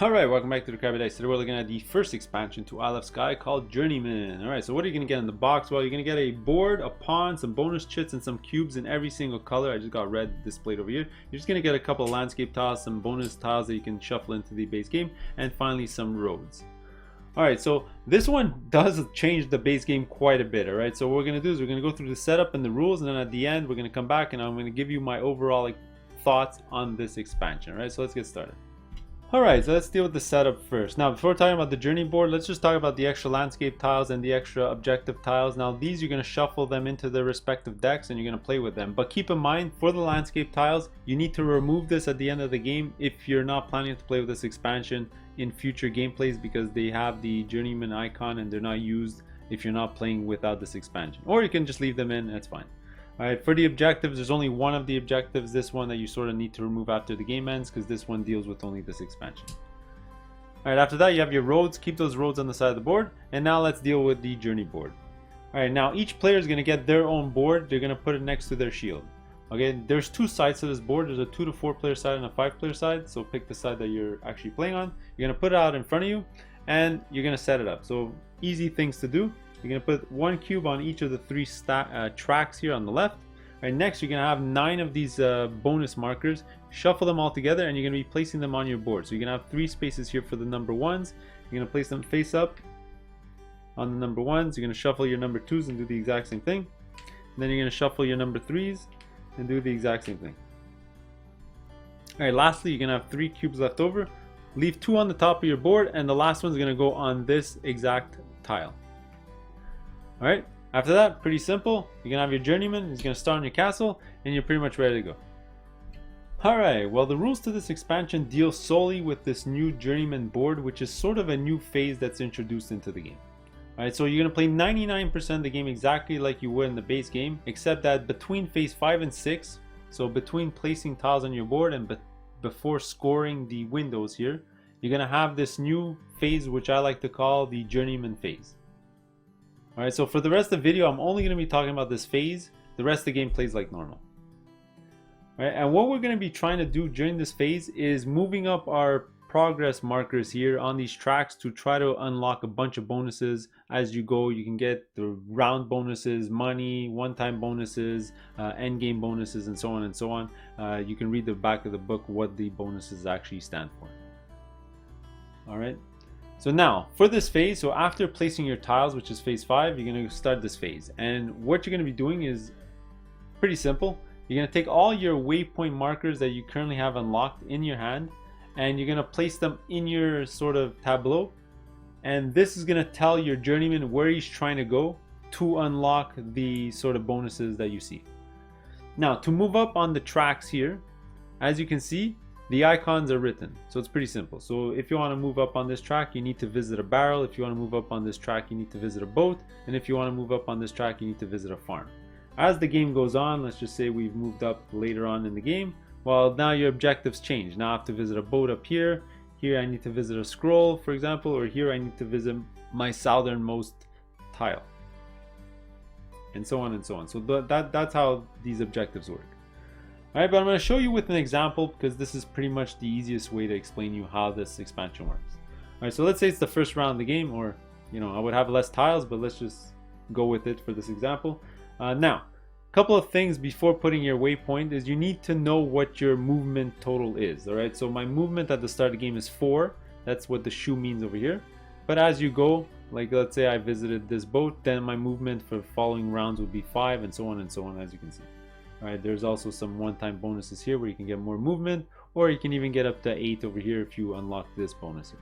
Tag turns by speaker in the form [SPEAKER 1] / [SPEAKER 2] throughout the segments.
[SPEAKER 1] Alright, welcome back to the Crabby Dice. Today we're looking at the first expansion to Isle of Skye called Jouneyman. Alright, so what are you going to get in the box? Well, you're going to get a board, a pawn, some bonus chits, and some cubes in every single color. I just got red displayed over here. You're just going to get a couple of landscape tiles, some bonus tiles that you can shuffle into the base game, and finally some roads. Alright, so this one does change the base game quite a bit. Alright, so what we're going to do is we're going to go through the setup and the rules, and then at the end we're going to come back and I'm going to give you my overall thoughts on this expansion. Alright, so let's get started. Alright, so let's deal with the setup first. Now, before talking about the journey board, let's just talk about the extra landscape tiles and the extra objective tiles. Now, these you're going to shuffle them into their respective decks and you're going to play with them. But keep in mind, for the landscape tiles, you need to remove this at the end of the game if you're not planning to play with this expansion in future gameplays, because they have the journeyman icon and they're not used if you're not playing without this expansion. Or you can just leave them in, that's fine. Alright, for the objectives, there's only one of the objectives, this one, that you sort of need to remove after the game ends, because this one deals with only this expansion. Alright, after that you have your roads. Keep those roads on the side of the board. And now let's deal with the journey board. Alright, now each player is going to get their own board. They're going to put it next to their shield. Okay, there's two sides to this board. There's a 2 to 4 player side and a 5 player side. So pick the side that you're actually playing on. You're going to put it out in front of you and you're going to set it up. So easy things to do. You're going to put one cube on each of the three tracks here on the left. Right, next, you're going to have 9 of these bonus markers. Shuffle them all together and you're going to be placing them on your board. So you're going to have 3 spaces here for the number 1s. You're going to place them face up on the number 1s. You're going to shuffle your number 2s and do the exact same thing. And then you're going to shuffle your number 3s and do the exact same thing. Alright, lastly, you're going to have 3 cubes left over. Leave 2 on the top of your board and the last one's going to go on this exact tile. Alright, after that, pretty simple. You're going to have your journeyman, he's going to start on your castle, and you're pretty much ready to go. Alright, well, the rules to this expansion deal solely with this new journeyman board, which is sort of a new phase that's introduced into the game. Alright, so you're going to play 99% of the game exactly like you would in the base game, except that between phase 5 and 6, so between placing tiles on your board and before scoring the windows here, you're going to have this new phase, which I like to call the journeyman phase. Alright, so for the rest of the video, I'm only going to be talking about this phase. The rest of the game plays like normal. Alright, and what we're going to be trying to do during this phase is moving up our progress markers here on these tracks to try to unlock a bunch of bonuses as you go. You can get the round bonuses, money, one-time bonuses, end game bonuses, and so on and so on. You can read the back of the book what the bonuses actually stand for. Alright. So now, for this phase, so after placing your tiles, which is phase 5, you're going to start this phase. And what you're going to be doing is pretty simple. You're going to take all your waypoint markers that you currently have unlocked in your hand, and you're going to place them in your sort of tableau. And this is going to tell your journeyman where he's trying to go to unlock the sort of bonuses that you see. Now, to move up on the tracks here, as you can see, the icons are written, so it's pretty simple. So if you want to move up on this track, you need to visit a barrel. If you want to move up on this track, you need to visit a boat. And if you want to move up on this track, you need to visit a farm. As the game goes on, let's just say we've moved up later on in the game. Well, now your objectives change. Now I have to visit a boat up here. Here I need to visit a scroll, for example, or here I need to visit my southernmost tile. And so on and so on. So that's how these objectives work. Alright, but I'm going to show you with an example because this is pretty much the easiest way to explain you how this expansion works. Alright, so let's say it's the first round of the game, or, you know, I would have less tiles, but let's just go with it for this example. Now, a couple of things before putting your waypoint is you need to know what your movement total is. Alright, so my movement at the start of the game is 4. That's what the shoe means over here. But as you go, like let's say I visited this boat, then my movement for following rounds would be 5, and so on, as you can see. Alright, there's also some one-time bonuses here where you can get more movement, or you can even get up to 8 over here if you unlock this bonus here.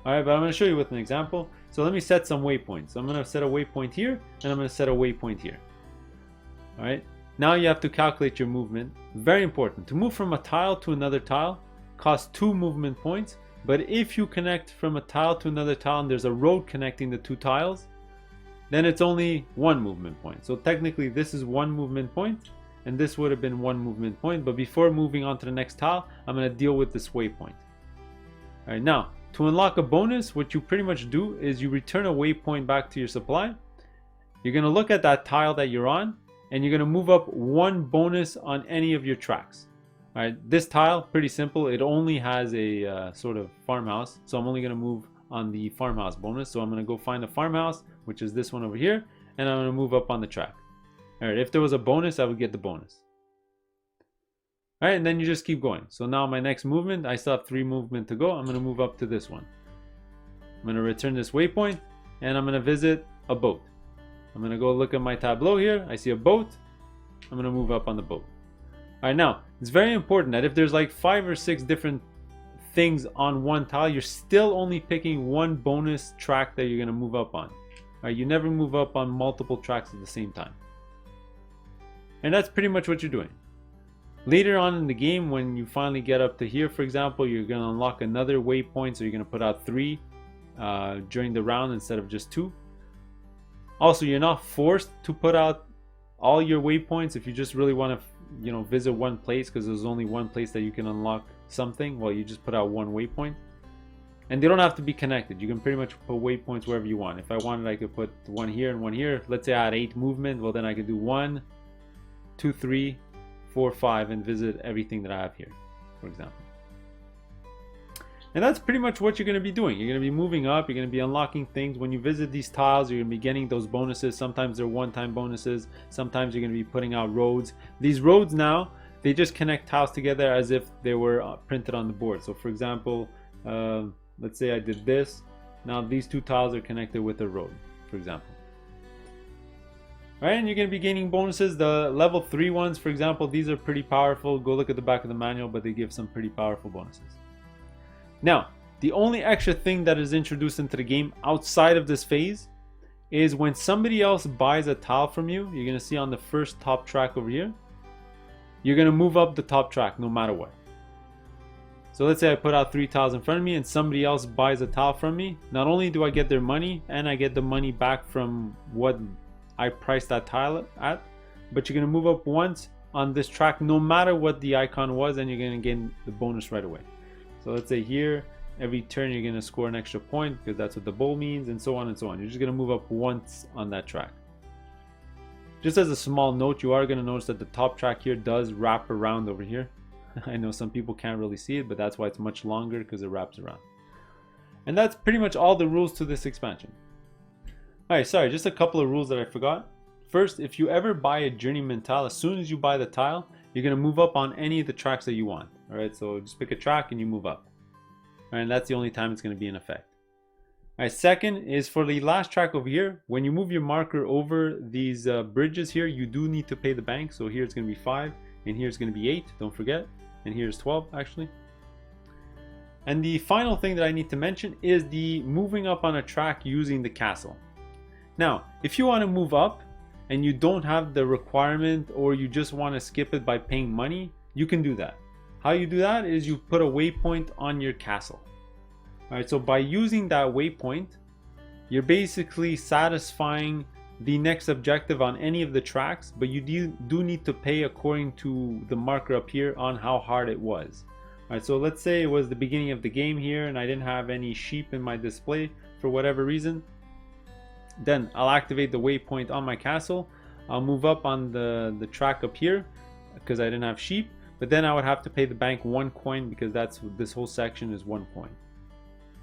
[SPEAKER 1] Alright, but I'm going to show you with an example. So let me set some waypoints. So I'm going to set a waypoint here, and I'm going to set a waypoint here. Alright, now you have to calculate your movement. Very important. To move from a tile to another tile costs 2 movement points, but if you connect from a tile to another tile and there's a road connecting the 2 tiles, then it's only 1 movement point. So technically this is 1 movement point, and this would have been 1 movement point. But before moving on to the next tile, I'm going to deal with this waypoint. Alright, now to unlock a bonus, what you pretty much do is you return a waypoint back to your supply. You're going to look at that tile that you're on, and you're going to move up 1 bonus on any of your tracks. All right, this tile, pretty simple. It only has a sort of farmhouse, so I'm only going to move on the farmhouse bonus. So I'm going to go find a farmhouse, which is this one over here, and I'm going to move up on the track. All right, if there was a bonus, I would get the bonus. All right, and then you just keep going. So now my next movement, I still have 3 movement to go. I'm going to move up to this one. I'm going to return this waypoint, and I'm going to visit a boat. I'm going to go look at my tableau here. I see a boat. I'm going to move up on the boat. All right, now it's very important that if there's like 5 or 6 different things on one tile, you're still only picking one bonus track that you're going to move up on. All right, you never move up on multiple tracks at the same time. And that's pretty much what you're doing. Later on in the game, when you finally get up to here, for example, you're going to unlock another waypoint, so you're going to put out 3 during the round instead of just 2. Also, you're not forced to put out all your waypoints if you just really want to, visit one place, because there's only one place that you can unlock something. Well, you just put out one waypoint, and they don't have to be connected. You can pretty much put waypoints wherever you want. If I wanted, I could put one here and one here. Let's say I had 8 movement. Well, then I could do 1, 2, 3, 4, 5 and visit everything that I have here, for example. And that's pretty much what you're going to be doing. You're going to be moving up. You're going to be unlocking things. When you visit these tiles, you're going to be getting those bonuses. Sometimes they're one-time bonuses. Sometimes you're going to be putting out roads. These roads now, they just connect tiles together as if they were printed on the board. So for example, let's say I did this. Now these 2 tiles are connected with a road, for example. All right, and you're going to be gaining bonuses. The level 3 ones, for example, these are pretty powerful. Go look at the back of the manual, but they give some pretty powerful bonuses. Now, the only extra thing that is introduced into the game outside of this phase is when somebody else buys a tile from you. You're going to see on the first top track over here, you're going to move up the top track no matter what. So let's say I put out 3 tiles in front of me and somebody else buys a tile from me. Not only do I get their money, and I get the money back from what I priced that tile at, but you're going to move up once on this track no matter what the icon was, and you're going to get the bonus right away. So let's say here, every turn you're going to score an extra point, because that's what the bowl means, and so on and so on. You're just going to move up once on that track. Just as a small note, you are going to notice that the top track here does wrap around over here. I know some people can't really see it, but that's why it's much longer, because it wraps around. And that's pretty much all the rules to this expansion. Alright, sorry, just a couple of rules that I forgot. First, if you ever buy a Jouneyman tile, as soon as you buy the tile, you're going to move up on any of the tracks that you want. Alright, so just pick a track and you move up. Alright, and that's the only time it's going to be in effect. Alright, second is for the last track over here, when you move your marker over these bridges here, you do need to pay the bank. So here it's going to be 5, and here it's going to be 8, don't forget. And here's 12 actually. And the final thing that I need to mention is the moving up on a track using the castle. Now, if you want to move up and you don't have the requirement, or you just want to skip it by paying money, you can do that. How you do that is you put a waypoint on your castle. Alright, so by using that waypoint, you're basically satisfying the next objective on any of the tracks, but you do need to pay according to the marker up here on how hard it was. Alright, so let's say it was the beginning of the game here and I didn't have any sheep in my display for whatever reason. Then I'll activate the waypoint on my castle. I'll move up on the track up here because I didn't have sheep, but then I would have to pay the bank 1 coin, because that's this whole section is 1 coin.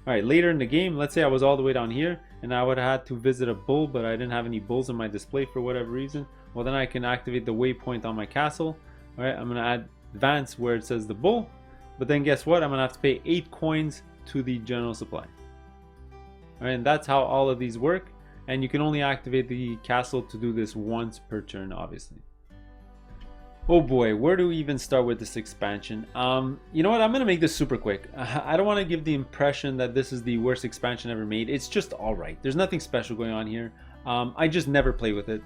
[SPEAKER 1] Alright, later in the game, let's say I was all the way down here and I would have had to visit a bull, but I didn't have any bulls in my display for whatever reason. Well, then I can activate the waypoint on my castle. Alright, I'm going to add advance where it says the bull, but then guess what? I'm going to have to pay 8 coins to the general supply. Alright, and that's how all of these work. And you can only activate the castle to do this once per turn, obviously. Oh boy, where do we even start with this expansion? You know what, I'm going to make this super quick. I don't want to give the impression that this is the worst expansion ever made. It's just alright. There's nothing special going on here. I just never play with it.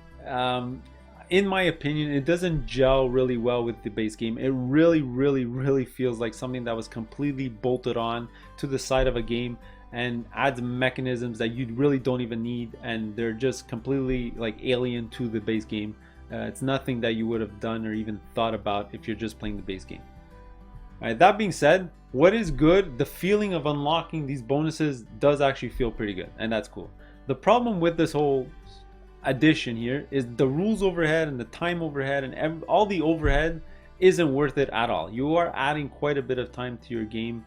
[SPEAKER 1] In my opinion, it doesn't gel really well with the base game. It really feels like something that was completely bolted on to the side of a game and adds mechanisms that you really don't even need, and they're just completely like alien to the base game. It's nothing that you would have done or even thought about if you're just playing the base game. Alright, that being said, what is good, the feeling of unlocking these bonuses does actually feel pretty good, and that's cool. The problem with this whole addition here is the rules overhead and the time overhead and all the overhead isn't worth it at all. You are adding quite a bit of time to your game.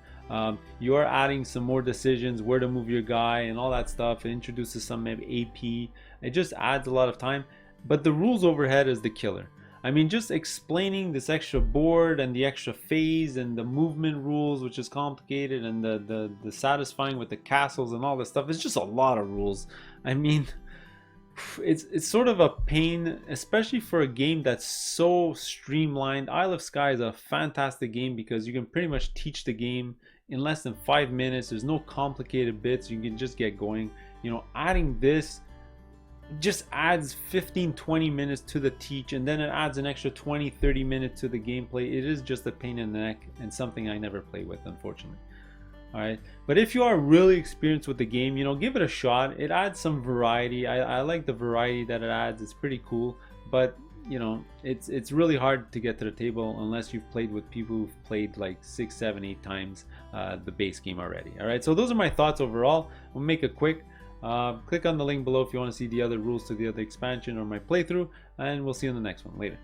[SPEAKER 1] You are adding some more decisions, where to move your guy and all that stuff. It introduces some AP. It just adds a lot of time. But the rules overhead is the killer. I mean, just explaining this extra board and the extra phase and the movement rules, which is complicated, and the satisfying with the castles and all this stuff. It's just a lot of rules. I mean, it's sort of a pain, especially for a game that's so streamlined. Isle of Skye is a fantastic game because you can pretty much teach the game in less than 5 minutes. There's no complicated bits. You can just get going. You know, adding this just adds 15-20 minutes to the teach, and then it adds an extra 20-30 minutes to the gameplay. It is just a pain in the neck and something I never play with, unfortunately. Alright, but if you are really experienced with the game, you know, give it a shot. It adds some variety. I like the variety that it adds. It's pretty cool, but you know, it's really hard to get to the table unless you've played with people who've played like 6, 7, 8 times the base game already. Alright, so those are my thoughts overall. We'll make it quick. Click on the link below if you want to see the other rules to the other expansion or my playthrough, and we'll see you in the next one. Later.